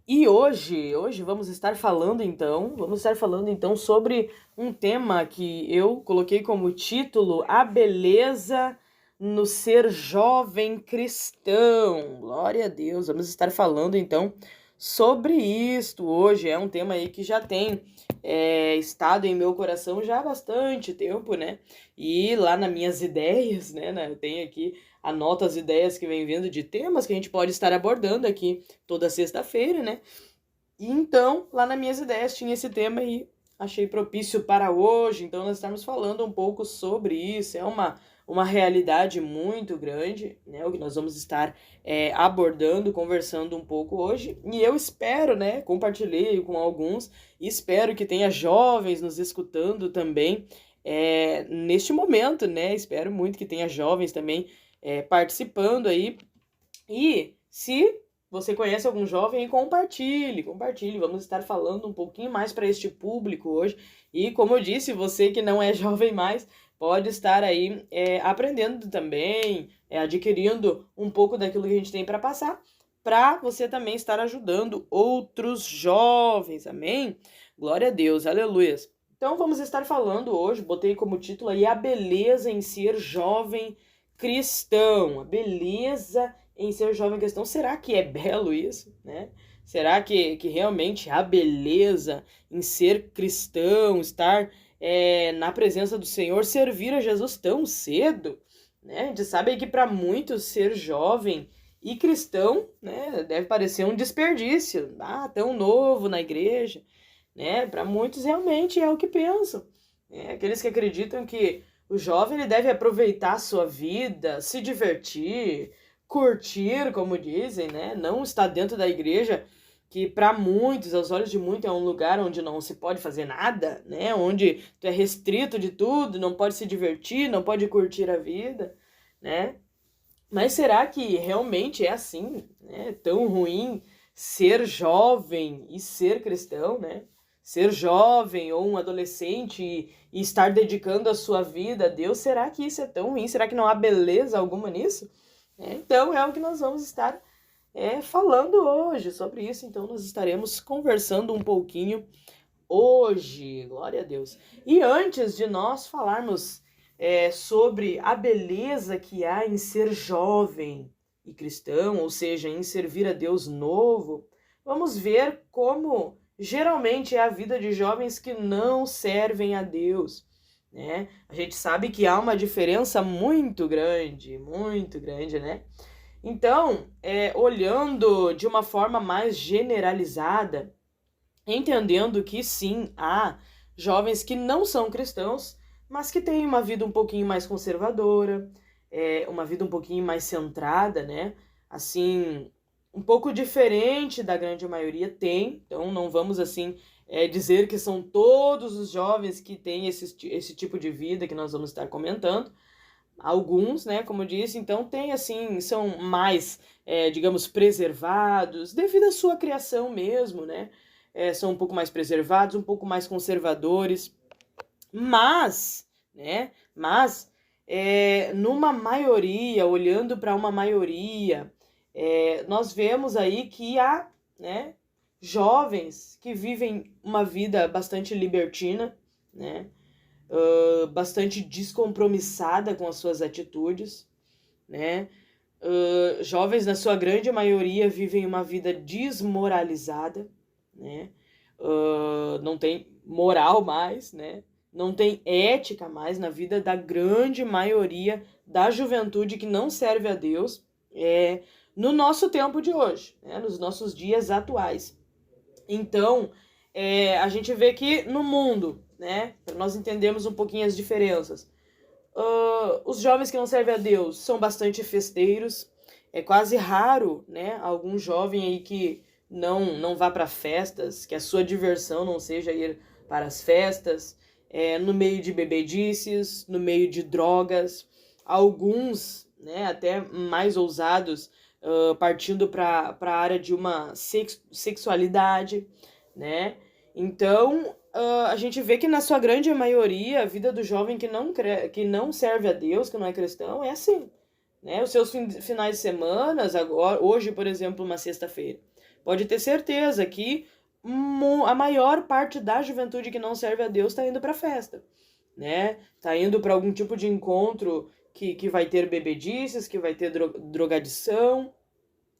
E hoje vamos estar falando então sobre um tema que eu coloquei como título A Beleza no Ser Jovem Cristão. Glória a Deus. Vamos estar falando então sobre isto hoje. É um tema aí que já tem estado em meu coração já há bastante tempo, né? E lá nas minhas ideias, né? Eu tenho aqui, anoto as ideias que vem vindo de temas que a gente pode estar abordando aqui toda sexta-feira, né? E então, lá nas minhas ideias tinha esse tema e achei propício para hoje. Então, nós estamos falando um pouco sobre isso. É uma realidade muito grande, né? O que nós vamos estar abordando, conversando um pouco hoje. E eu espero, né? Compartilhei com alguns e espero que tenha jovens nos escutando também neste momento, né? Espero muito que tenha jovens também participando aí e se você conhece algum jovem, compartilhe. Vamos estar falando um pouquinho mais para este público hoje. E como eu disse, você que não é jovem mais, pode estar aí aprendendo também, adquirindo um pouco daquilo que a gente tem para passar, para você também estar ajudando outros jovens. Amém? Glória a Deus, aleluia. Então vamos estar falando hoje, botei como título aí a beleza em ser jovem cristão, a beleza em ser jovem cristão. Será que é belo isso, né? Será que realmente há beleza em ser cristão, estar na presença do Senhor, servir a Jesus tão cedo, né? A gente sabe que para muitos ser jovem e cristão, né, deve parecer um desperdício. Ah, tão novo na igreja, né? Para muitos realmente é o que pensam. Aqueles que acreditam que o jovem ele deve aproveitar a sua vida, se divertir, curtir, como dizem, né? Não estar dentro da igreja, que para muitos, aos olhos de muitos, é um lugar onde não se pode fazer nada, né? Onde tu é restrito de tudo, não pode se divertir, não pode curtir a vida, né? Mas será que realmente é assim, né? Tão ruim ser jovem e ser cristão, né? Ser jovem ou um adolescente e estar dedicando a sua vida a Deus, será que isso é tão ruim? Será que não há beleza alguma nisso? Então é o que nós vamos estar falando hoje sobre isso. Então nós estaremos conversando um pouquinho hoje, glória a Deus. E antes de nós falarmos sobre a beleza que há em ser jovem e cristão, ou seja, em servir a Deus novo, vamos ver como geralmente é a vida de jovens que não servem a Deus, né? A gente sabe que há uma diferença muito grande, né? Então, olhando de uma forma mais generalizada, entendendo que sim, há jovens que não são cristãos, mas que têm uma vida um pouquinho mais conservadora, uma vida um pouquinho mais centrada, né? Assim, um pouco diferente da grande maioria tem, então não vamos assim dizer que são todos os jovens que têm esse tipo de vida que nós vamos estar comentando. Alguns, né, como eu disse, então tem assim, são mais, digamos, preservados, devido à sua criação mesmo, né? São um pouco mais preservados, um pouco mais conservadores, mas, né, numa maioria, olhando para uma maioria, nós vemos aí que há, né, jovens que vivem uma vida bastante libertina, né? Bastante descompromissada com as suas atitudes, né? Jovens, na sua grande maioria, vivem uma vida desmoralizada, né? Não tem moral mais, né? Não tem ética mais na vida da grande maioria da juventude que não serve a Deus no nosso tempo de hoje, né? Nos nossos dias atuais. Então, a gente vê que no mundo, né, para nós entendermos um pouquinho as diferenças, os jovens que não servem a Deus são bastante festeiros. É quase raro, né, algum jovem aí que não vá para festas, que a sua diversão não seja ir para as festas, no meio de bebedices, no meio de drogas. Alguns, né, até mais ousados, partindo para a área de uma sexualidade, né? Então, a gente vê que na sua grande maioria, a vida do jovem que não serve a Deus, que não é cristão, é assim, né? Os seus finais de semana, agora, hoje, por exemplo, uma sexta-feira. pode ter certeza que a maior parte da juventude que não serve a Deus está indo para festa, né? Tá indo para algum tipo de encontro que vai ter bebedices, que vai ter drogadição,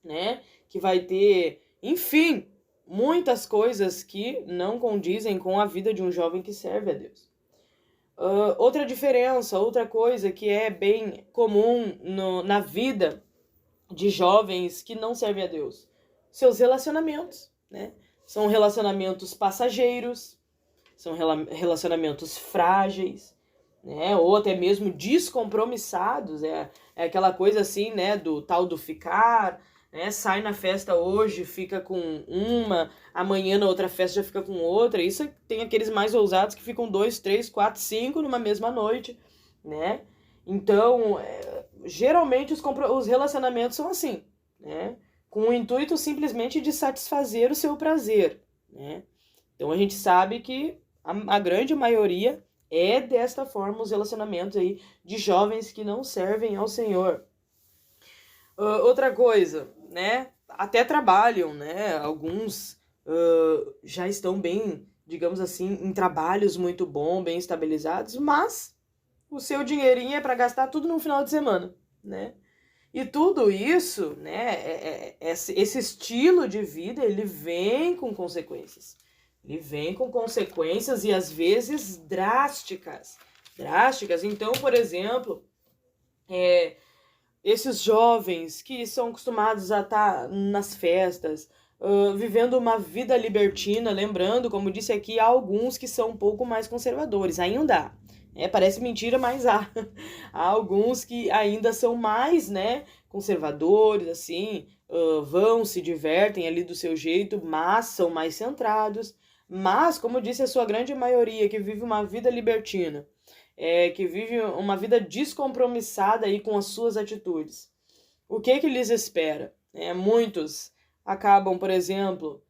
né? Que vai ter, enfim, muitas coisas que não condizem com a vida de um jovem que serve a Deus. Outra diferença, outra coisa que é bem comum na vida de jovens que não servem a Deus, seus relacionamentos, né? São relacionamentos passageiros, são relacionamentos frágeis, né? Ou até mesmo descompromissados, é aquela coisa assim, né? Do tal do ficar, né? Sai na festa hoje, fica com uma, amanhã na outra festa já fica com outra. Isso tem aqueles mais ousados que ficam 2, 3, 4, 5 numa mesma noite, né? Então, geralmente os relacionamentos são assim, né? Com o intuito simplesmente de satisfazer o seu prazer, né? Então a gente sabe que a grande maioria é desta forma os relacionamentos aí de jovens que não servem ao Senhor. Outra coisa, né? Até trabalham, né? Alguns já estão bem, digamos assim, em trabalhos muito bons, bem estabilizados, mas o seu dinheirinho é para gastar tudo no final de semana, né? E tudo isso, né? Esse estilo de vida, ele vem com consequências. Ele vem com consequências e às vezes drásticas. Então, por exemplo, esses jovens que são acostumados a estar nas festas, vivendo uma vida libertina, lembrando, como disse aqui, há alguns que são um pouco mais conservadores, ainda há. Parece mentira, mas há alguns que ainda são mais, né, conservadores, assim, vão, se divertem ali do seu jeito, mas são mais centrados. Mas, como disse a sua grande maioria, que vive uma vida libertina, que vive uma vida descompromissada aí com as suas atitudes, o que lhes espera? Muitos acabam, por exemplo,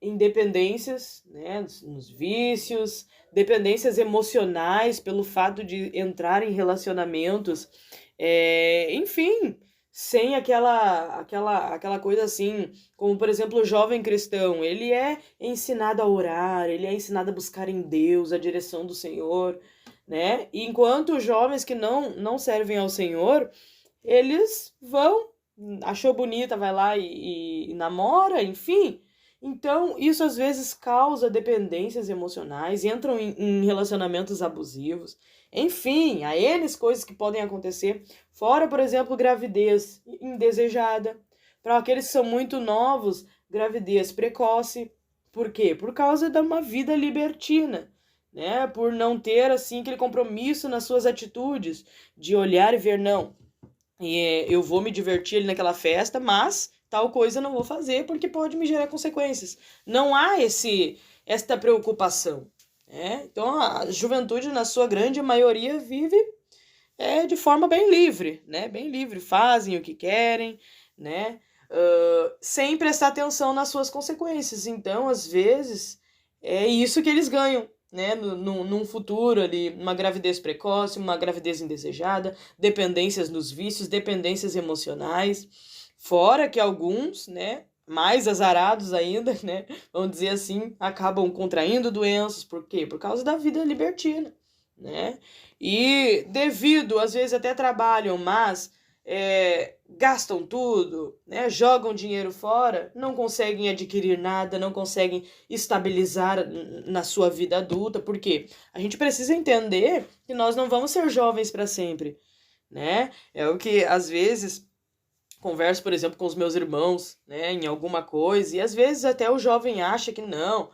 em dependências, né, nos vícios, dependências emocionais pelo fato de entrar em relacionamentos, enfim, sem aquela coisa assim, como por exemplo o jovem cristão, ele é ensinado a orar, ele é ensinado a buscar em Deus a direção do Senhor, né? E enquanto os jovens que não servem ao Senhor, eles vão, achou bonita, vai lá e namora, enfim. Então, isso às vezes causa dependências emocionais, entram em relacionamentos abusivos. Enfim, há N coisas que podem acontecer. Fora, por exemplo, gravidez indesejada. Para aqueles que são muito novos, gravidez precoce. Por quê? Por causa de uma vida libertina, né? Por não ter, assim, aquele compromisso nas suas atitudes, de olhar e ver, não, eu vou me divertir ali naquela festa, mas tal coisa eu não vou fazer porque pode me gerar consequências. Não há esta preocupação. Então a juventude, na sua grande maioria, vive de forma bem livre, né? Bem livre, fazem o que querem, né? Sem prestar atenção nas suas consequências. Então, às vezes, é isso que eles ganham, né? Num futuro ali, uma gravidez precoce, uma gravidez indesejada, dependências nos vícios, dependências emocionais. Fora que alguns, né, mais azarados ainda, né, vamos dizer assim, acabam contraindo doenças. Por quê? Por causa da vida libertina, né? E devido, às vezes até trabalham, mas gastam tudo, né? Jogam dinheiro fora, não conseguem adquirir nada, não conseguem estabilizar na sua vida adulta. Por quê? A gente precisa entender que nós não vamos ser jovens para sempre, né? É o que às vezes converso, por exemplo, com os meus irmãos, né, em alguma coisa, e às vezes até o jovem acha que não,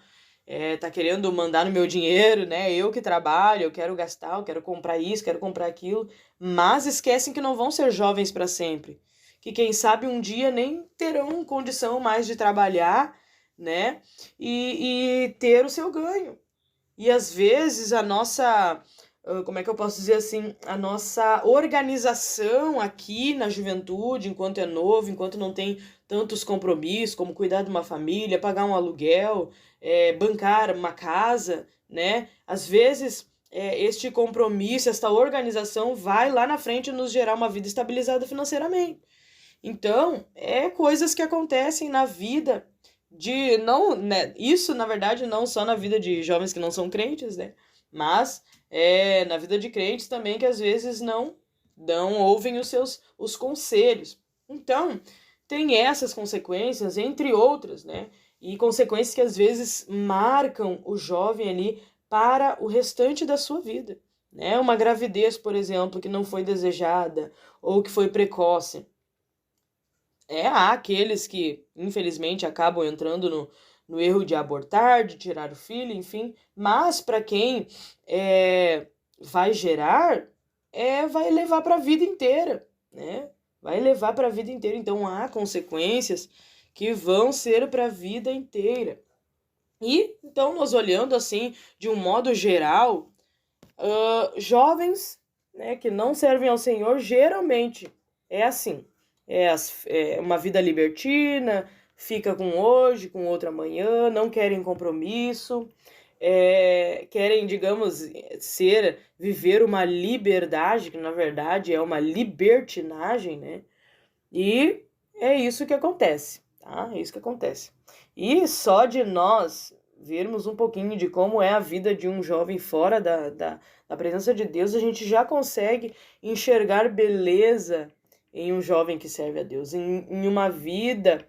tá querendo mandar no meu dinheiro, né, eu que trabalho, eu quero gastar, eu quero comprar isso, quero comprar aquilo, mas esquecem que não vão ser jovens para sempre, que quem sabe um dia nem terão condição mais de trabalhar, né, e ter o seu ganho. E às vezes a nossa, como é que eu posso dizer assim, a nossa organização aqui na juventude, enquanto é novo, enquanto não tem tantos compromissos, como cuidar de uma família, pagar um aluguel, bancar uma casa, né? Às vezes, este compromisso, esta organização vai lá na frente nos gerar uma vida estabilizada financeiramente. Então, é coisas que acontecem na vida de não, né, isso na verdade não só na vida de jovens que não são crentes, né? Mas na vida de crentes também que às vezes não ouvem os conselhos. Então, tem essas consequências, entre outras, né? E consequências que às vezes marcam o jovem ali para o restante da sua vida, né? Uma gravidez, por exemplo, que não foi desejada ou que foi precoce. Há aqueles que, infelizmente, acabam entrando no erro de abortar, de tirar o filho, enfim. Mas para quem vai gerar, vai levar para a vida inteira, né? Vai levar para a vida inteira. Então, há consequências que vão ser para a vida inteira. E, então, nós olhando assim, de um modo geral, jovens, né, que não servem ao Senhor, geralmente é assim. É uma vida libertina, fica com hoje, com outro amanhã, não querem compromisso, querem, digamos, viver uma liberdade, que na verdade é uma libertinagem, né? E é isso que acontece, tá? É isso que acontece. E só de nós vermos um pouquinho de como é a vida de um jovem fora da presença de Deus, a gente já consegue enxergar beleza em um jovem que serve a Deus, em uma vida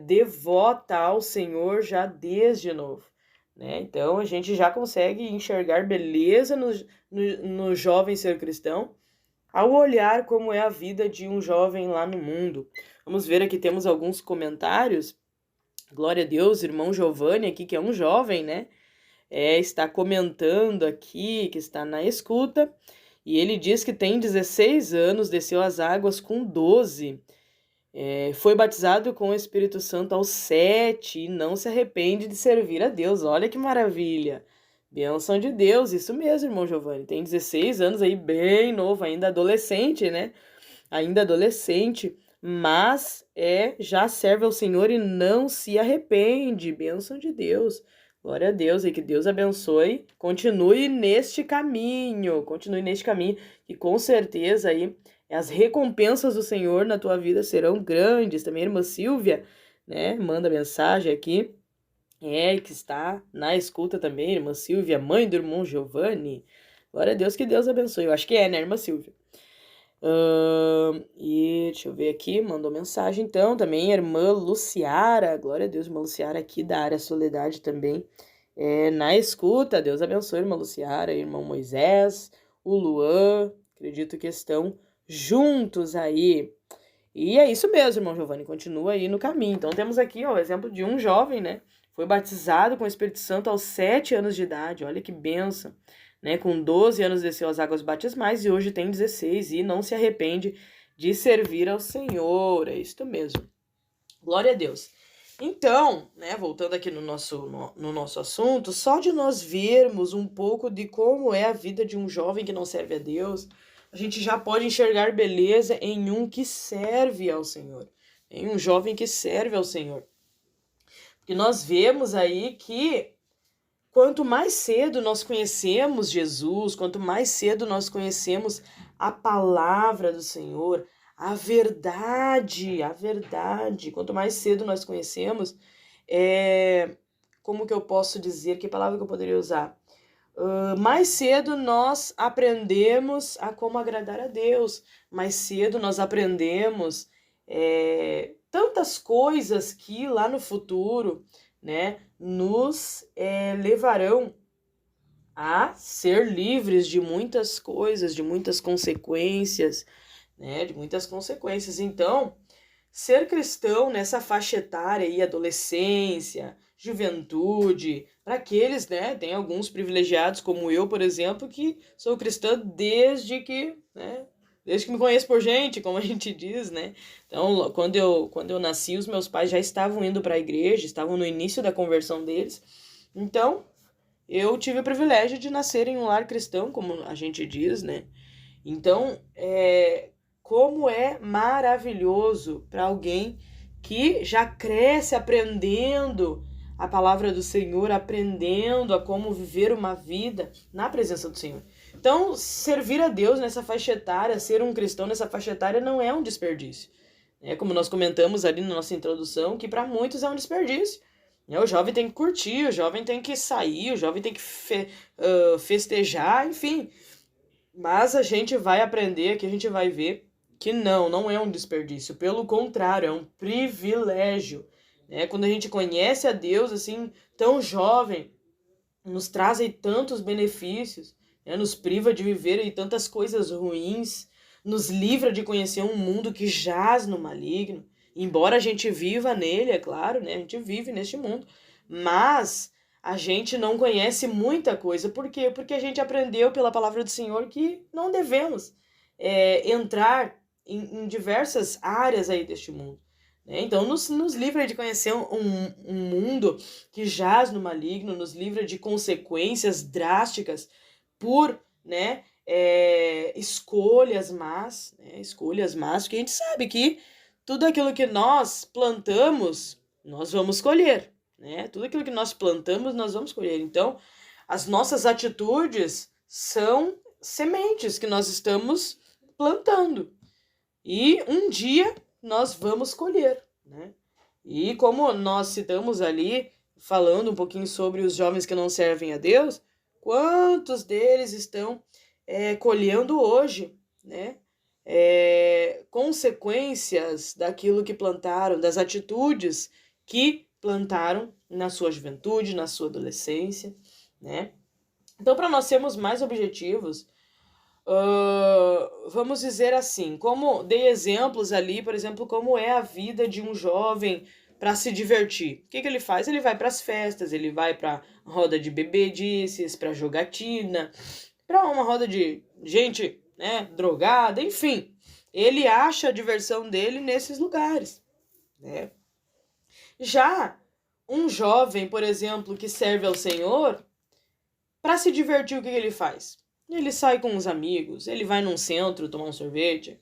devota ao Senhor já desde novo, né? Então a gente já consegue enxergar beleza no jovem ser cristão ao olhar como é a vida de um jovem lá no mundo. Vamos ver aqui, temos alguns comentários. Glória a Deus, irmão Giovanni aqui, que é um jovem, né? Está comentando aqui, que está na escuta, e ele diz que tem 16 anos, desceu as águas com 12, foi batizado com o Espírito Santo aos 7 e não se arrepende de servir a Deus. Olha que maravilha! Bênção de Deus, isso mesmo, irmão Giovanni. Tem 16 anos aí, bem novo, ainda adolescente, né? Ainda adolescente, mas já serve ao Senhor e não se arrepende. Bênção de Deus. Glória a Deus e que Deus abençoe. Continue neste caminho, e com certeza aí as recompensas do Senhor na tua vida serão grandes. Também a irmã Silvia, né, manda mensagem aqui, que está na escuta também, irmã Silvia, mãe do irmão Giovanni. Glória a Deus, que Deus abençoe. Eu acho que né, irmã Silvia? E deixa eu ver aqui, mandou mensagem então também a irmã Luciara, glória a Deus, irmã Luciara aqui da área Soledade também, na escuta. Deus abençoe, irmã Luciara, irmão Moisés, o Luan, acredito que estão juntos aí. E é isso mesmo, irmão Giovanni, continua aí no caminho. Então temos aqui o exemplo de um jovem, né, foi batizado com o Espírito Santo aos 7 anos de idade, olha que bênção. Né, com 12 anos desceu as águas batismais e hoje tem 16 e não se arrepende de servir ao Senhor. É isso mesmo. Glória a Deus. Então, né, voltando aqui no nosso assunto, só de nós vermos um pouco de como é a vida de um jovem que não serve a Deus, a gente já pode enxergar beleza em um que serve ao Senhor, em um jovem que serve ao Senhor. Porque nós vemos aí que quanto mais cedo nós conhecemos Jesus, quanto mais cedo nós conhecemos a palavra do Senhor, a verdade, quanto mais cedo nós conhecemos, como que eu posso dizer, que palavra que eu poderia usar? Mais cedo nós aprendemos a como agradar a Deus, mais cedo nós aprendemos tantas coisas que lá no futuro, né, nos levarão a ser livres de muitas coisas, de muitas consequências, né, de muitas consequências. Então, ser cristão nessa faixa etária aí, adolescência, juventude, para aqueles, né, tem alguns privilegiados como eu, por exemplo, que sou cristã desde que me conheço por gente, como a gente diz, né? Então, quando eu nasci, os meus pais já estavam indo para a igreja, estavam no início da conversão deles. Então, eu tive o privilégio de nascer em um lar cristão, como a gente diz, né? Então, como é maravilhoso para alguém que já cresce aprendendo a palavra do Senhor, aprendendo a como viver uma vida na presença do Senhor. Então, servir a Deus nessa faixa etária, ser um cristão nessa faixa etária não é um desperdício, né? Como nós comentamos ali na nossa introdução, que para muitos é um desperdício. Né? O jovem tem que curtir, o jovem tem que sair, o jovem tem que festejar, enfim. Mas a gente vai aprender, que a gente vai ver que não é um desperdício. Pelo contrário, é um privilégio. Né? Quando a gente conhece a Deus assim, tão jovem, nos traz aí tantos benefícios, né? Nos priva de viver aí tantas coisas ruins, nos livra de conhecer um mundo que jaz no maligno. Embora a gente viva nele, é claro, né? A gente vive neste mundo, mas a gente não conhece muita coisa. Por quê? Porque a gente aprendeu pela palavra do Senhor que não devemos entrar em diversas áreas aí deste mundo. Né? Então, nos livra de conhecer um mundo que jaz no maligno, nos livra de consequências drásticas por, né, escolhas más, porque a gente sabe que tudo aquilo que nós plantamos, nós vamos colher, né? Tudo aquilo que nós plantamos, nós vamos colher. Então, as nossas atitudes são sementes que nós estamos plantando. E um dia nós vamos colher, né? E como nós citamos ali, falando um pouquinho sobre os jovens que não servem a Deus, quantos deles estão colhendo hoje, né? Consequências daquilo que plantaram, das atitudes que plantaram na sua juventude, na sua adolescência, né? Então, para nós sermos mais objetivos, vamos dizer assim, como dei exemplos ali, por exemplo, como é a vida de um jovem para se divertir. O que ele faz? Ele vai para as festas, ele vai para roda de bebedices, para jogatina, para uma roda de gente, né, drogada, enfim. Ele acha a diversão dele nesses lugares, né? Já um jovem, por exemplo, que serve ao Senhor, para se divertir, o que ele faz? Ele sai com os amigos, ele vai num centro tomar um sorvete,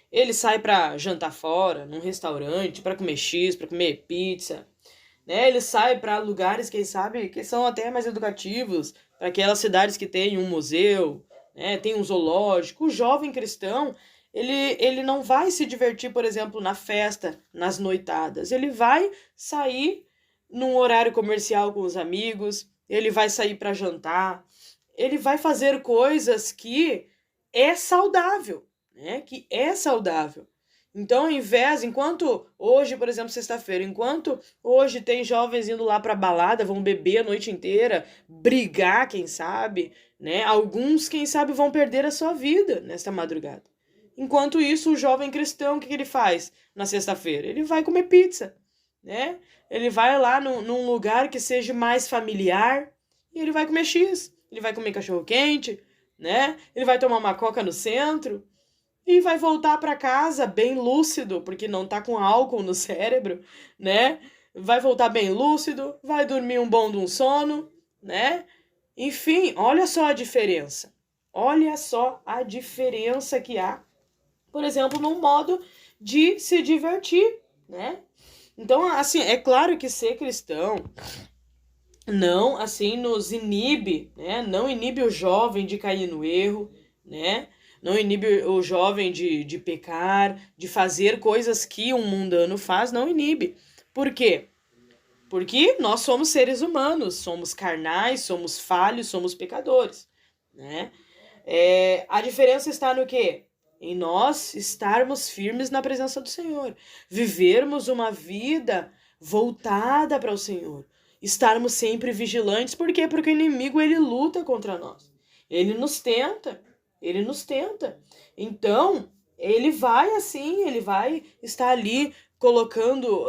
ele sai para jantar fora, num restaurante, para comer X, para comer pizza, né? Ele sai para lugares, quem sabe, que são até mais educativos, para aquelas cidades que tem um museu, né? Tem um zoológico. O jovem cristão, ele não vai se divertir, por exemplo, na festa, nas noitadas. Ele vai sair num horário comercial com os amigos, ele vai sair para jantar, ele vai fazer coisas que é saudável, né? Que é saudável. Então, ao invés, enquanto hoje, por exemplo, sexta-feira, enquanto hoje tem jovens indo lá pra balada, vão beber a noite inteira, brigar, quem sabe, né? Alguns, quem sabe, vão perder a sua vida nesta madrugada. Enquanto isso, o jovem cristão, o que ele faz na sexta-feira? Ele vai comer pizza, né? Ele vai lá num lugar que seja mais familiar e ele vai comer X. Ele vai comer cachorro-quente, né? Ele vai tomar uma coca no centro e vai voltar para casa bem lúcido, porque não tá com álcool no cérebro, né? Vai voltar bem lúcido, vai dormir um bom de um sono, né? Enfim, olha só a diferença. Olha só a diferença que há, por exemplo, no modo de se divertir, né? Então, assim, é claro que ser cristão não, assim, nos inibe, né? Não inibe o jovem de cair no erro, né? Não inibe o jovem de pecar, de fazer coisas que um mundano faz, não inibe. Por quê? Porque nós somos seres humanos, somos carnais, somos falhos, somos pecadores, né? A diferença está no quê? Em nós estarmos firmes na presença do Senhor, vivermos uma vida voltada para o Senhor, estarmos sempre vigilantes. Por quê? Porque o inimigo, ele luta contra nós, ele nos tenta, Então, ele vai estar ali colocando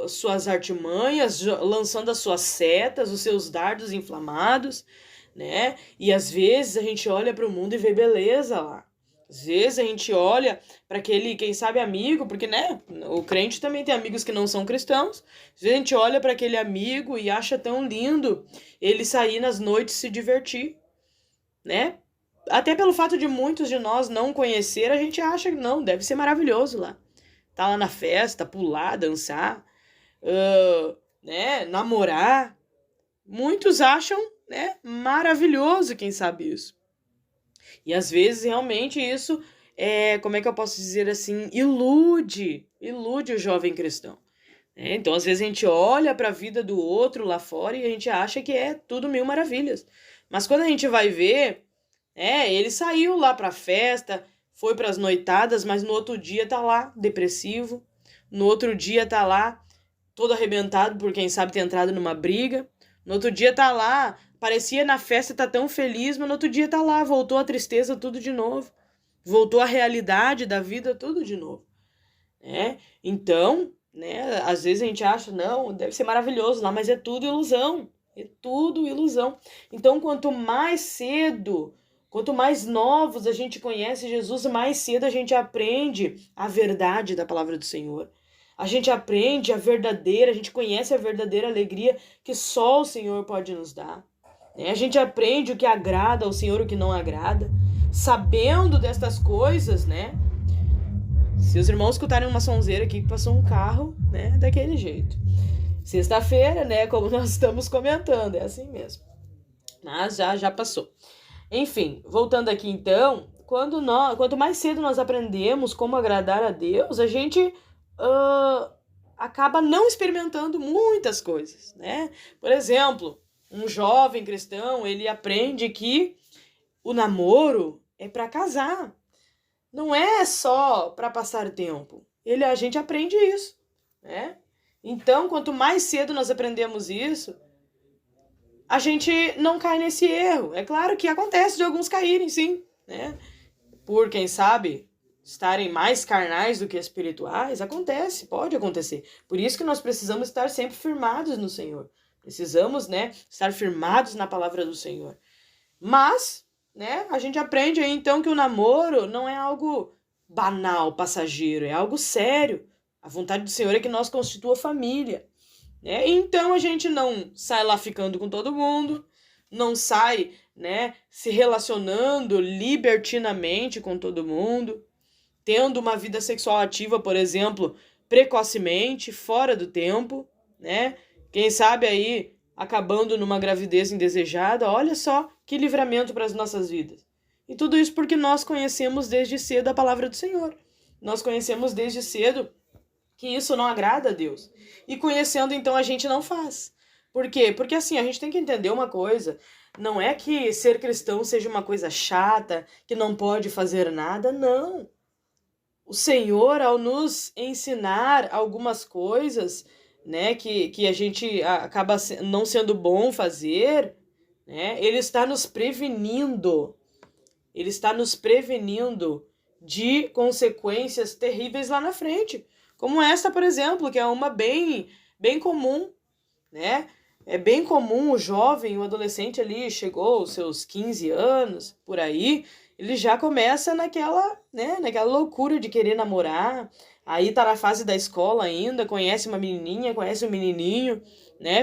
suas artimanhas, lançando as suas setas, os seus dardos inflamados, né? E às vezes a gente olha para o mundo e vê beleza lá. Às vezes a gente olha para aquele, quem sabe, amigo, porque, né, o crente também tem amigos que não são cristãos. Às vezes a gente olha para aquele amigo e acha tão lindo ele sair nas noites se divertir, né? Até pelo fato de muitos de nós não conhecer, a gente acha que não, deve ser maravilhoso lá. Tá lá na festa, pular, dançar, né, namorar. Muitos acham, né, maravilhoso, quem sabe isso. E às vezes realmente isso como é que eu posso dizer assim, ilude o jovem cristão. Então, às vezes a gente olha para a vida do outro lá fora e a gente acha que é tudo mil maravilhas. Mas quando a gente vai ver, ele saiu lá para a festa, foi para as noitadas, mas no outro dia tá lá depressivo, no outro dia tá lá todo arrebentado por quem sabe ter entrado numa briga, no outro dia tá lá, parecia na festa tá tão feliz, mas no outro dia tá lá, voltou a tristeza tudo de novo, voltou a realidade da vida tudo de novo. Então, às vezes a gente acha, não, deve ser maravilhoso lá, mas é tudo ilusão. É tudo ilusão. Então, quanto mais cedo, quanto mais novos a gente conhece Jesus, mais cedo a gente aprende a verdade da palavra do Senhor. A gente aprende a gente conhece a verdadeira alegria que só o Senhor pode nos dar. A gente aprende o que agrada ao Senhor, o que não agrada. Sabendo destas coisas, Se os irmãos escutarem uma sonzeira aqui que passou um carro, daquele jeito. Sexta-feira, como nós estamos comentando, é assim mesmo. Mas já passou. Enfim, voltando aqui então, quanto mais cedo nós aprendemos como agradar a Deus, a gente acaba não experimentando muitas coisas, Por exemplo, um jovem cristão, ele aprende que o namoro é para casar. Não é só para passar tempo. A gente aprende isso, Então, quanto mais cedo nós aprendemos isso, a gente não cai nesse erro. É claro que acontece de alguns caírem, sim, Por, quem sabe, estarem mais carnais do que espirituais, acontece, pode acontecer. Por isso que nós precisamos estar sempre firmados no Senhor. Precisamos, estar firmados na palavra do Senhor. Mas, a gente aprende aí então que o namoro não é algo banal, passageiro, é algo sério. A vontade do Senhor é que nós constitua família, Então a gente não sai lá ficando com todo mundo, não sai, se relacionando libertinamente com todo mundo, tendo uma vida sexual ativa, por exemplo, precocemente, fora do tempo, Quem sabe aí acabando numa gravidez indesejada, olha só que livramento para as nossas vidas. E tudo isso porque nós conhecemos desde cedo a palavra do Senhor. Nós conhecemos desde cedo que isso não agrada a Deus. E conhecendo, então, a gente não faz. Por quê? Porque assim, a gente tem que entender uma coisa. Não é que ser cristão seja uma coisa chata, que não pode fazer nada, não. O Senhor, ao nos ensinar algumas coisas, que a gente acaba não sendo bom fazer, Ele está nos prevenindo. Ele está nos prevenindo de consequências terríveis lá na frente. Como essa, por exemplo, que é uma bem comum, É bem comum o jovem, o adolescente ali, chegou aos seus 15 anos, por aí, ele já começa naquela loucura de querer namorar, aí tá na fase da escola ainda, conhece uma menininha, conhece um menininho,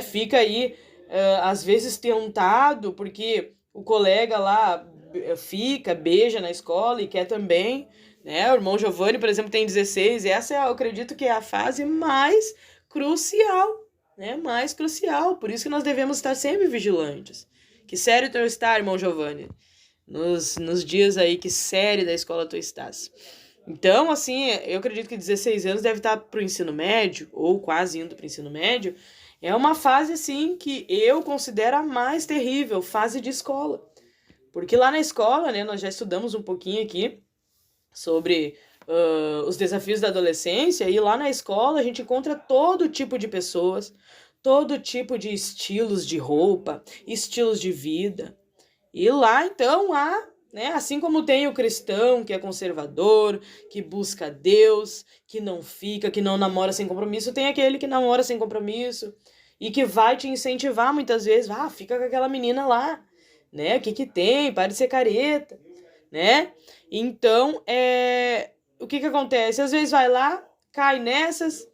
fica aí, às vezes tentado, porque o colega lá beija na escola e quer também, O irmão Giovanni, por exemplo, tem 16, e essa eu acredito que é a fase mais crucial, mais crucial, por isso que nós devemos estar sempre vigilantes. Que sério tu está, irmão Giovanni? Nos dias aí, que série da escola tu estás? Então, assim, eu acredito que 16 anos deve estar pro ensino médio, ou quase indo pro ensino médio. É uma fase, assim, que eu considero a mais terrível, fase de escola. Porque lá na escola, nós já estudamos um pouquinho aqui sobre os desafios da adolescência, e lá na escola a gente encontra todo tipo de pessoas, todo tipo de estilos de roupa, estilos de vida. E lá, então, há, assim como tem o cristão que é conservador, que busca Deus, que não fica, que não namora sem compromisso, tem aquele que namora sem compromisso e que vai te incentivar muitas vezes, fica com aquela menina lá, o que tem, para de ser careta, Então, o que acontece? Às vezes vai lá, cai nessas,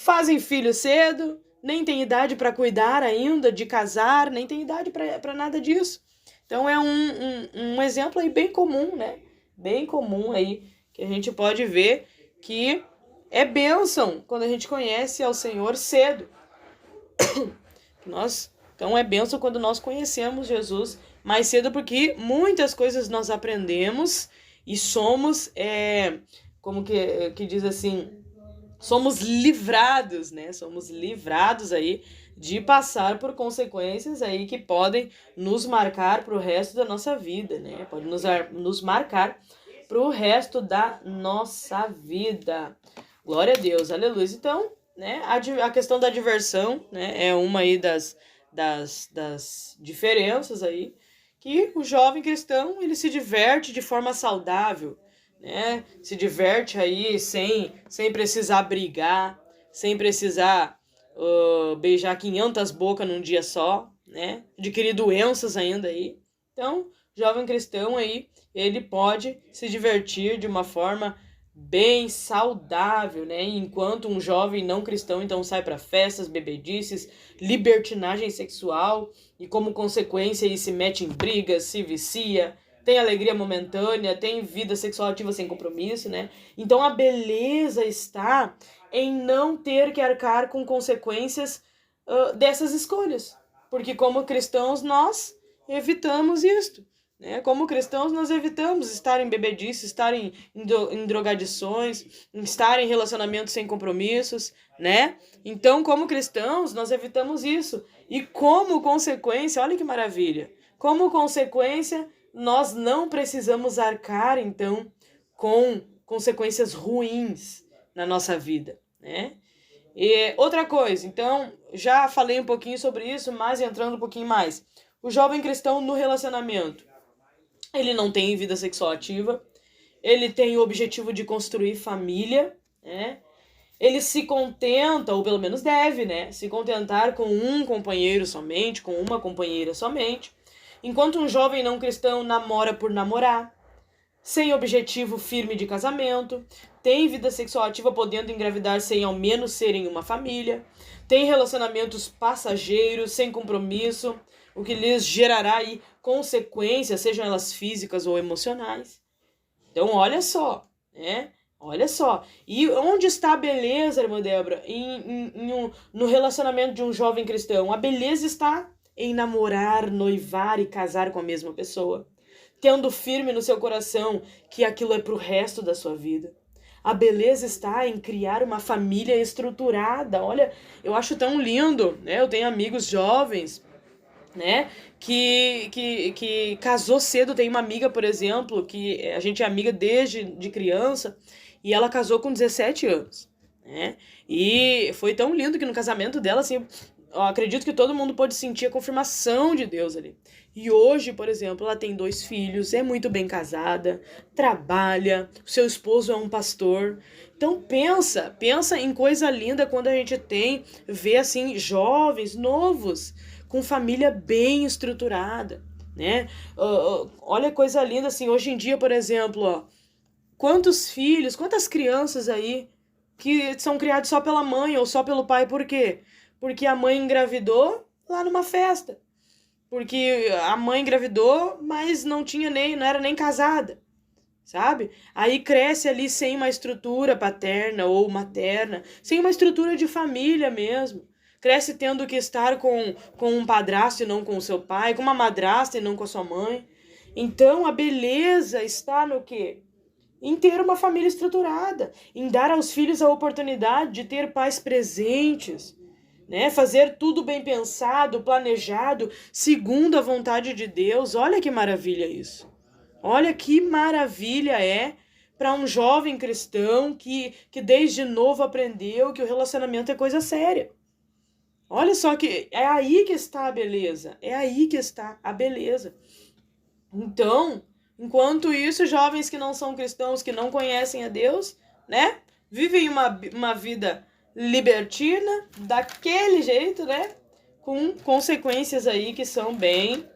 fazem filho cedo, nem tem idade para cuidar ainda, de casar, nem tem idade para nada disso. Então é um exemplo aí bem comum, Bem comum aí, que a gente pode ver que é bênção quando a gente conhece ao Senhor cedo. Então é bênção quando nós conhecemos Jesus mais cedo, porque muitas coisas nós aprendemos e somos, como que diz assim, somos livrados, né? Somos livrados aí de passar por consequências aí que podem nos marcar para o resto da nossa vida, né? Pode nos marcar para o resto da nossa vida. Glória a Deus, aleluia. Então, né, a questão da diversão, né, é uma aí das diferenças aí, que o jovem cristão, ele se diverte de forma saudável, né? Se diverte aí sem precisar brigar, sem precisar beijar 500 bocas num dia só, né? Adquirir doenças ainda aí. Então, jovem cristão aí, ele pode se divertir de uma forma bem saudável, né? Enquanto um jovem não cristão então sai para festas, bebedices, libertinagem sexual e como consequência ele se mete em brigas, se vicia, tem alegria momentânea, tem vida sexual ativa sem compromisso, né? Então a beleza está em não ter que arcar com consequências dessas escolhas. Porque como cristãos nós evitamos isto. Né? Como cristãos nós evitamos estar em bebedice, estar em drogadições, estar em relacionamentos sem compromissos, né? Então como cristãos nós evitamos isso. E como consequência, olha que maravilha, como consequência nós não precisamos arcar, então, com consequências ruins na nossa vida, né? E outra coisa, então, já falei um pouquinho sobre isso, mas entrando um pouquinho mais. O jovem cristão no relacionamento, ele não tem vida sexual ativa, ele tem o objetivo de construir família, né? Ele se contenta, ou pelo menos deve, né? Se contentar com um companheiro somente, com uma companheira somente. Enquanto um jovem não cristão namora por namorar, sem objetivo firme de casamento, tem vida sexual ativa podendo engravidar sem ao menos serem uma família, tem relacionamentos passageiros, sem compromisso, o que lhes gerará aí consequências, sejam elas físicas ou emocionais. Então, olha só, né? Olha só. E onde está a beleza, irmã Débora? No relacionamento de um jovem cristão. A beleza está em namorar, noivar e casar com a mesma pessoa, tendo firme no seu coração que aquilo é pro resto da sua vida. A beleza está em criar uma família estruturada. Olha, eu acho tão lindo, né? Eu tenho amigos jovens, né, que casou cedo. Tem uma amiga, por exemplo, que a gente é amiga desde de criança, e ela casou com 17 anos, né? E foi tão lindo que no casamento dela, assim, eu acredito que todo mundo pôde sentir a confirmação de Deus ali. E hoje, por exemplo, ela tem 2 filhos, é muito bem casada, trabalha, o seu esposo é um pastor. Então pensa em coisa linda quando a gente vê assim, jovens, novos, com família bem estruturada, né? Olha coisa linda, assim, hoje em dia, por exemplo, ó, quantos filhos, quantas crianças aí que são criados só pela mãe ou só pelo pai, por quê? Porque a mãe engravidou lá numa festa. Porque a mãe engravidou, mas não era nem casada, sabe? Aí cresce ali sem uma estrutura paterna ou materna, sem uma estrutura de família mesmo. Cresce tendo que estar com um padrasto e não com o seu pai, com uma madrasta e não com a sua mãe. Então a beleza está no quê? Em ter uma família estruturada, em dar aos filhos a oportunidade de ter pais presentes, né? Fazer tudo bem pensado, planejado, segundo a vontade de Deus. Olha que maravilha isso. Olha que maravilha é para um jovem cristão que desde novo aprendeu que o relacionamento é coisa séria. Olha só que é aí que está a beleza. É aí que está a beleza. Então, enquanto isso, jovens que não são cristãos, que não conhecem a Deus, né? Vivem uma vida libertina, daquele jeito, né? Com consequências aí que são bem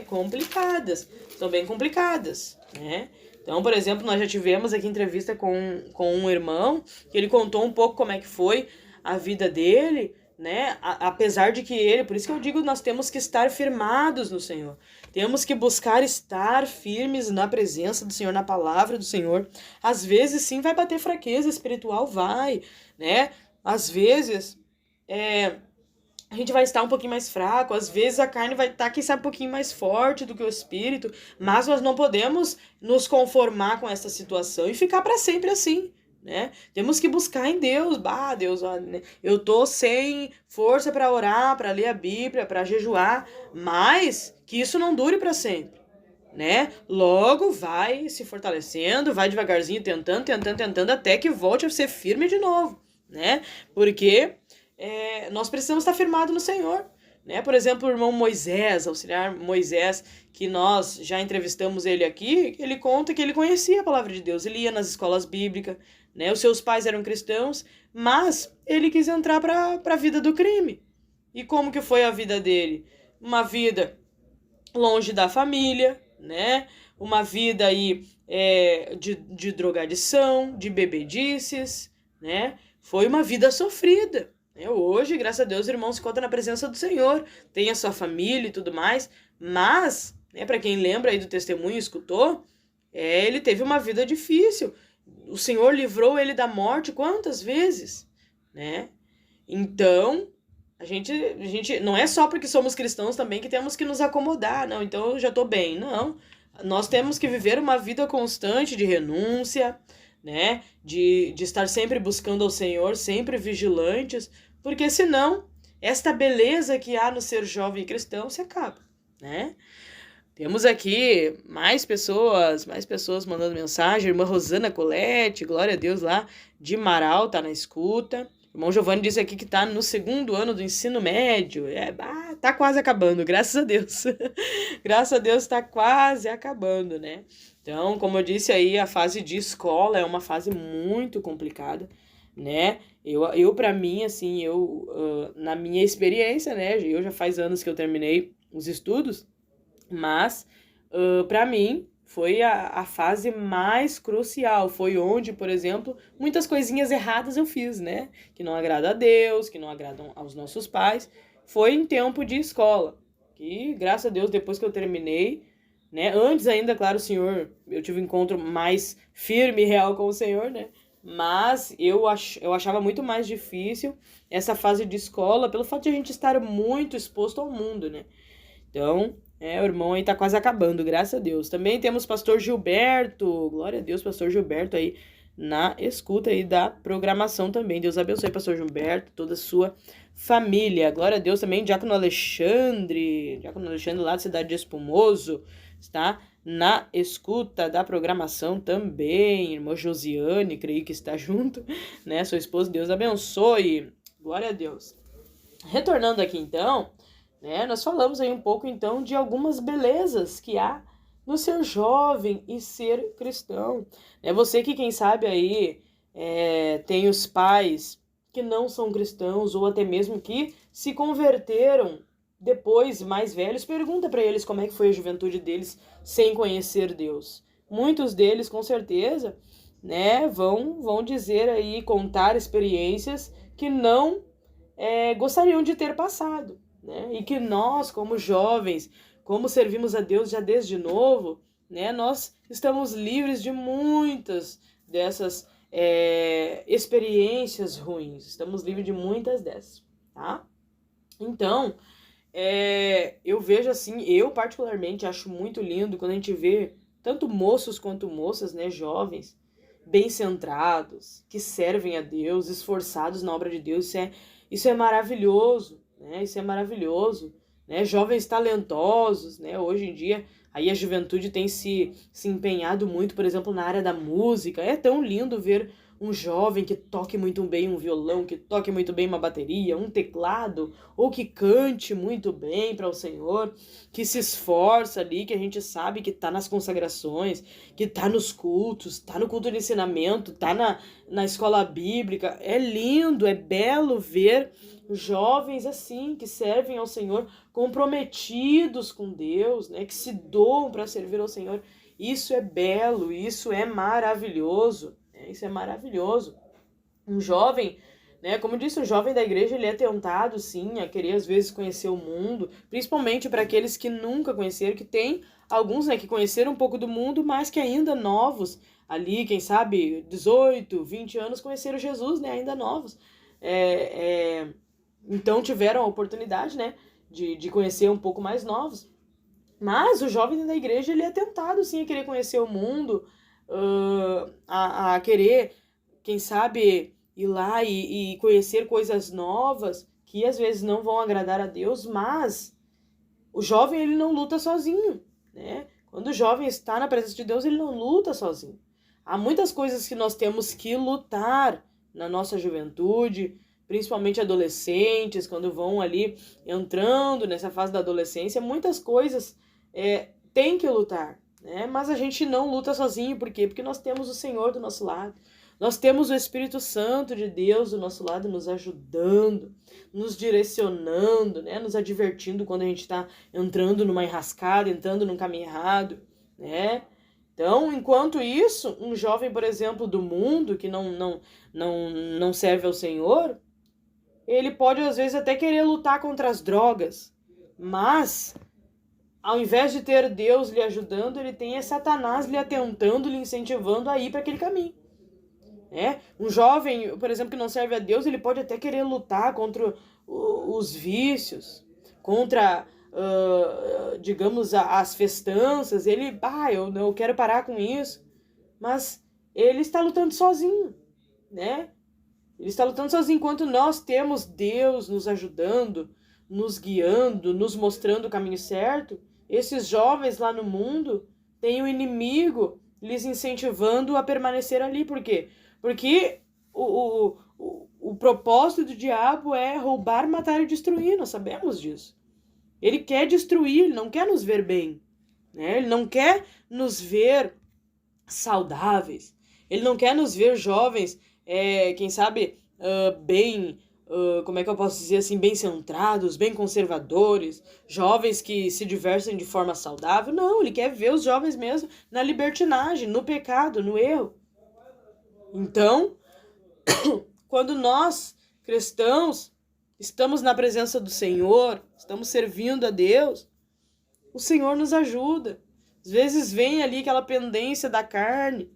complicadas. São bem complicadas, né? Então, por exemplo, nós já tivemos aqui entrevista com um irmão, que ele contou um pouco como é que foi a vida dele, né? Apesar de que ele, por isso que eu digo, nós temos que estar firmados no Senhor. Temos que buscar estar firmes na presença do Senhor, na palavra do Senhor. Às vezes, sim, vai bater fraqueza espiritual, vai, né? Às vezes, a gente vai estar um pouquinho mais fraco, às vezes a carne vai estar, quem sabe, um pouquinho mais forte do que o espírito, mas nós não podemos nos conformar com essa situação e ficar para sempre assim, né? Temos que buscar em Deus. Deus, eu tô sem força para orar, para ler a Bíblia, para jejuar, mas que isso não dure para sempre, né? Logo vai se fortalecendo, vai devagarzinho tentando até que volte a ser firme de novo, né? Porque nós precisamos estar firmados no Senhor, né? Por exemplo, o irmão Moisés, auxiliar Moisés, que nós já entrevistamos ele aqui, ele conta que ele conhecia a palavra de Deus, ele ia nas escolas bíblicas, né? Os seus pais eram cristãos, mas ele quis entrar para a vida do crime. E como que foi a vida dele? Uma vida longe da família, né? Uma vida aí de drogadição, de bebedices, né? Foi uma vida sofrida. Hoje, graças a Deus, o irmão se encontra na presença do Senhor, tem a sua família e tudo mais, mas, para quem lembra aí do testemunho, escutou, ele teve uma vida difícil. O Senhor livrou ele da morte quantas vezes, né? Então, a gente não é só porque somos cristãos também que temos que nos acomodar, não, então eu já tô bem, não. Nós temos que viver uma vida constante de renúncia, né? De estar sempre buscando ao Senhor, sempre vigilantes, porque senão esta beleza que há no ser jovem cristão se acaba, né? Temos aqui mais pessoas mandando mensagem. Irmã Rosana Colette, glória a Deus lá, de Marau, tá na escuta. O irmão Giovanni disse aqui que tá no 2º ano do ensino médio. Tá quase acabando, graças a Deus. Graças a Deus tá quase acabando, né? Então, como eu disse aí, a fase de escola é uma fase muito complicada, né? Eu para mim, assim, na minha experiência, né? Eu já faz anos que eu terminei os estudos, mas para mim foi a fase mais crucial, foi onde, por exemplo, muitas coisinhas erradas eu fiz, né? Que não agrada a Deus, que não agradam aos nossos pais. Foi em tempo de escola, que graças a Deus, depois que eu terminei, né? Antes ainda, claro, o Senhor, eu tive um encontro mais firme e real com o Senhor, né? Mas eu achava muito mais difícil essa fase de escola, pelo fato de a gente estar muito exposto ao mundo, né? Então, o irmão aí tá quase acabando, graças a Deus. Também temos pastor Gilberto, glória a Deus, pastor Gilberto aí na escuta aí da programação também. Deus abençoe pastor Gilberto, toda a sua família. Glória a Deus também, Diácono Alexandre lá da cidade de Espumoso, está na escuta da programação também. Irmã Josiane, creio que está junto, né? Sua esposa, Deus abençoe. Glória a Deus. Retornando aqui então, nós falamos aí um pouco, então, de algumas belezas que há no ser jovem e ser cristão. Você que, quem sabe, aí tem os pais que não são cristãos ou até mesmo que se converteram depois, mais velhos, pergunta para eles como é que foi a juventude deles sem conhecer Deus. Muitos deles, com certeza, vão dizer aí, contar experiências que não gostariam de ter passado. E que nós, como jovens, como servimos a Deus já desde novo, nós estamos livres de muitas dessas experiências ruins. Estamos livres de muitas dessas, tá? Então, eu vejo assim, eu particularmente acho muito lindo quando a gente vê tanto moços quanto moças, jovens, bem centrados, que servem a Deus, esforçados na obra de Deus. Isso é maravilhoso. Isso é maravilhoso, jovens talentosos, hoje em dia aí a juventude tem se empenhado muito, por exemplo, na área da música. É tão lindo ver um jovem que toque muito bem um violão, que toque muito bem uma bateria, um teclado, ou que cante muito bem para o Senhor, que se esforça ali, que a gente sabe que está nas consagrações, que está nos cultos, está no culto de ensinamento, está na escola bíblica. É lindo, é belo ver jovens assim, que servem ao Senhor, comprometidos com Deus, que se doam para servir ao Senhor. Isso é belo, isso é maravilhoso. Isso é maravilhoso. Um jovem, como eu disse, o jovem da igreja, ele é tentado, sim, a querer, às vezes, conhecer o mundo, principalmente para aqueles que nunca conheceram, que tem alguns, que conheceram um pouco do mundo, mas que ainda novos, ali, quem sabe, 18, 20 anos, conheceram Jesus, ainda novos. então tiveram a oportunidade, né, de conhecer um pouco mais novos. Mas o jovem da igreja, ele é tentado, sim, a querer conhecer o mundo, a querer, quem sabe, ir lá e conhecer coisas novas, que às vezes não vão agradar a Deus, mas o jovem, ele não luta sozinho, né? Quando o jovem está na presença de Deus, ele não luta sozinho. Há muitas coisas que nós temos que lutar na nossa juventude, principalmente adolescentes, quando vão ali entrando nessa fase da adolescência, muitas coisas tem que lutar, né? Mas a gente não luta sozinho, por quê? Porque nós temos o Senhor do nosso lado. Nós temos o Espírito Santo de Deus do nosso lado nos ajudando, nos direcionando, né? Nos advertindo quando a gente está entrando numa enrascada, entrando num caminho errado, né? Então, enquanto isso, um jovem, por exemplo, do mundo, que não serve ao Senhor, ele pode, às vezes, até querer lutar contra as drogas, mas ao invés de ter Deus lhe ajudando, ele tem Satanás lhe atentando, lhe incentivando a ir para aquele caminho. Um jovem, por exemplo, que não serve a Deus, ele pode até querer lutar contra os vícios, contra, digamos, as festanças. Ele, eu quero parar com isso. Mas ele está lutando sozinho, né? Ele está lutando sozinho, enquanto nós temos Deus nos ajudando, nos guiando, nos mostrando o caminho certo. Esses jovens lá no mundo têm o inimigo lhes incentivando a permanecer ali. Por quê? Porque o propósito do diabo é roubar, matar e destruir, nós sabemos disso. Ele quer destruir, ele não quer nos ver bem, né? Ele não quer nos ver saudáveis, ele não quer nos ver jovens, quem sabe, bem, como é que eu posso dizer assim, bem centrados, bem conservadores, jovens que se divertem de forma saudável. Não, ele quer ver os jovens mesmo na libertinagem, no pecado, no erro. Então, quando nós, cristãos, estamos na presença do Senhor, estamos servindo a Deus, o Senhor nos ajuda. Às vezes vem ali aquela pendência da carne,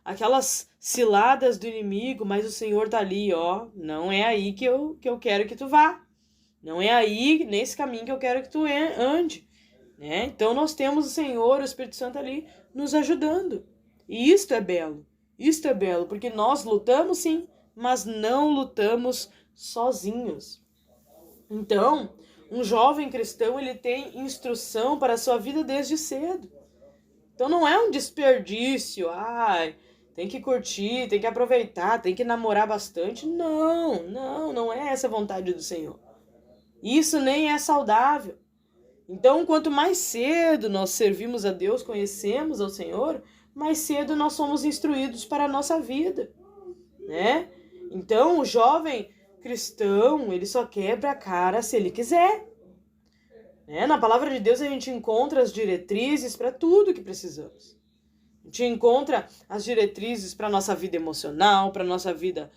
aquelas ciladas do inimigo, mas o Senhor tá ali, ó, não é aí que eu quero que tu vá. Não é aí, nesse caminho que eu quero que tu ande, né? Então nós temos o Senhor, o Espírito Santo ali nos ajudando. E isto é belo. Isto é belo, porque nós lutamos sim, mas não lutamos sozinhos. Então, um jovem cristão, ele tem instrução para a sua vida desde cedo. Então não é um desperdício, tem que curtir, tem que aproveitar, tem que namorar bastante. Não é essa a vontade do Senhor. Isso nem é saudável. Então, quanto mais cedo nós servimos a Deus, conhecemos ao Senhor, mais cedo nós somos instruídos para a nossa vida, né? Então, o jovem cristão, ele só quebra a cara se ele quiser. Na palavra de Deus a gente encontra as diretrizes para tudo que precisamos. A gente encontra as diretrizes para a nossa vida emocional, para a nossa vida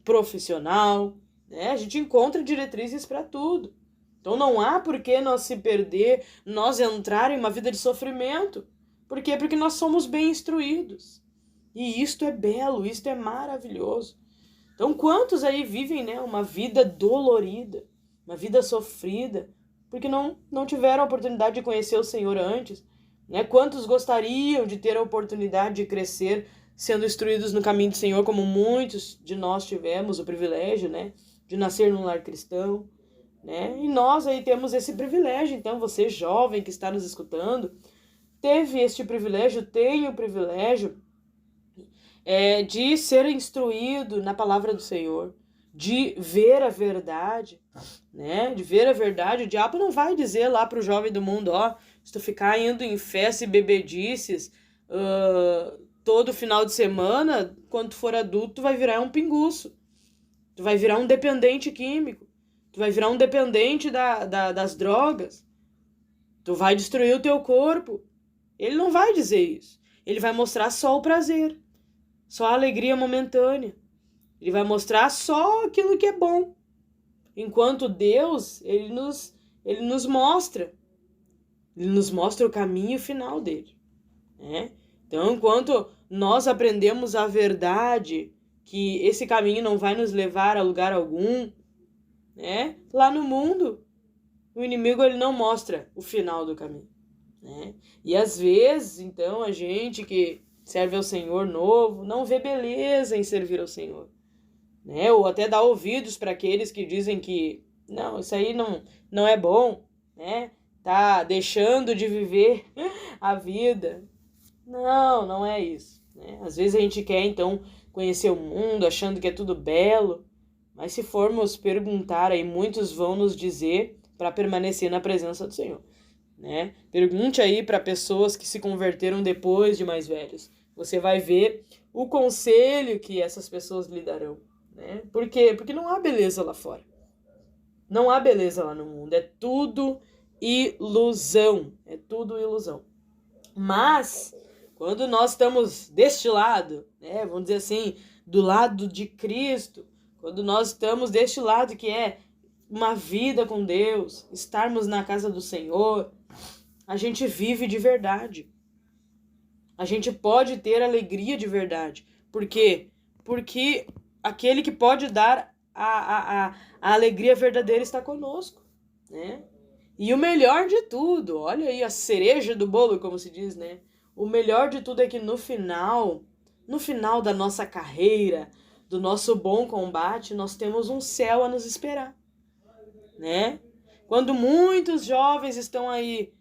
profissional, né? A gente encontra diretrizes para tudo. Então não há por que nós se perder, nós entrar em uma vida de sofrimento. Por quê? Porque nós somos bem instruídos. E isto é belo, isto é maravilhoso. Então quantos aí vivem, né, uma vida dolorida, uma vida sofrida, porque não tiveram a oportunidade de conhecer o Senhor antes, né? Quantos gostariam de ter a oportunidade de crescer sendo instruídos no caminho do Senhor, como muitos de nós tivemos o privilégio, né, de nascer num lar cristão, né? E nós aí temos esse privilégio. Então você jovem que está nos escutando, teve este privilégio, tem o privilégio de ser instruído na palavra do Senhor, de ver a verdade, né? De ver a verdade. O diabo não vai dizer lá pro jovem do mundo, se tu ficar indo em festa e bebedices todo final de semana, quando tu for adulto, tu vai virar um pinguço. Tu vai virar um dependente químico. Tu vai virar um dependente das drogas. Tu vai destruir o teu corpo. Ele não vai dizer isso. Ele vai mostrar só o prazer, só a alegria momentânea. Ele vai mostrar só aquilo que é bom. Enquanto Deus, ele nos mostra. Ele nos mostra o caminho final dele, né? Então, enquanto nós aprendemos a verdade, que esse caminho não vai nos levar a lugar algum, né? Lá no mundo, o inimigo ele não mostra o final do caminho, né? E às vezes, então, a gente que serve ao Senhor novo não vê beleza em servir ao Senhor, né? Ou até dá ouvidos para aqueles que dizem que não, isso aí não é bom, né? Tá deixando de viver a vida. Não é isso, né? Às vezes a gente quer, então, conhecer o mundo achando que é tudo belo, mas se formos perguntar aí, muitos vão nos dizer para permanecer na presença do Senhor, né? Pergunte aí para pessoas que se converteram depois de mais velhos. Você vai ver o conselho que essas pessoas lhe darão, né? Por quê? Porque não há beleza lá fora. Não há beleza lá no mundo. É tudo ilusão. É tudo ilusão. Mas, quando nós estamos deste lado, né? Vamos dizer assim, do lado de Cristo, quando nós estamos deste lado que é uma vida com Deus, estarmos na casa do Senhor, a gente vive de verdade. A gente pode ter alegria de verdade. Por quê? Porque aquele que pode dar a alegria verdadeira está conosco, né? E o melhor de tudo, olha aí a cereja do bolo, como se diz, né? O melhor de tudo é que no final da nossa carreira, do nosso bom combate, nós temos um céu a nos esperar, né? Quando muitos jovens estão aí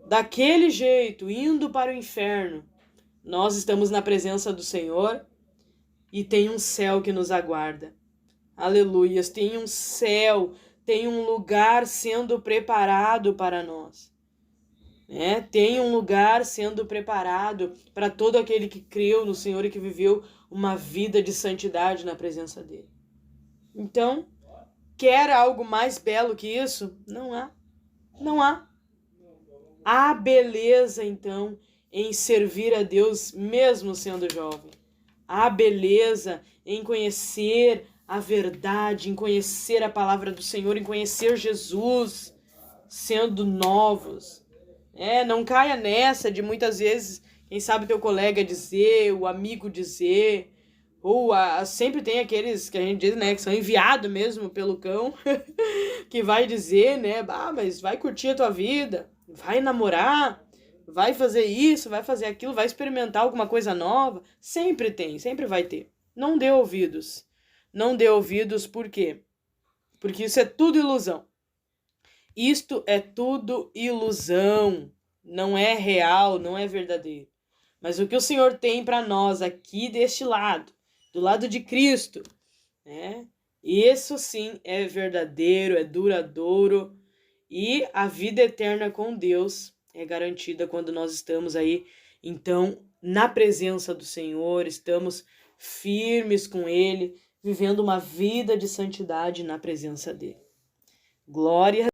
daquele jeito, indo para o inferno, nós estamos na presença do Senhor e tem um céu que nos aguarda. Aleluias, tem um céu, tem um lugar sendo preparado para nós. Né? Tem um lugar sendo preparado para todo aquele que creu no Senhor e que viveu uma vida de santidade na presença dele. Então, quer algo mais belo que isso? Não há. Não há. Há beleza, então, em servir a Deus mesmo sendo jovem. Há beleza em conhecer a verdade, em conhecer a palavra do Senhor, em conhecer Jesus, sendo novos. Não caia nessa de muitas vezes, quem sabe teu colega dizer, o amigo dizer, ou sempre tem aqueles que a gente diz, né, que são enviados mesmo pelo cão, que vai dizer, né, mas vai curtir a tua vida, vai namorar, vai fazer isso, vai fazer aquilo, vai experimentar alguma coisa nova. Sempre tem, sempre vai ter. Não dê ouvidos. Não dê ouvidos por quê? Porque isso é tudo ilusão. Isto é tudo ilusão. Não é real, não é verdadeiro. Mas o que o Senhor tem para nós aqui deste lado, do lado de Cristo, né? Isso sim é verdadeiro, é duradouro. E a vida eterna com Deus é garantida quando nós estamos aí, então, na presença do Senhor, estamos firmes com Ele, vivendo uma vida de santidade na presença dEle. Glória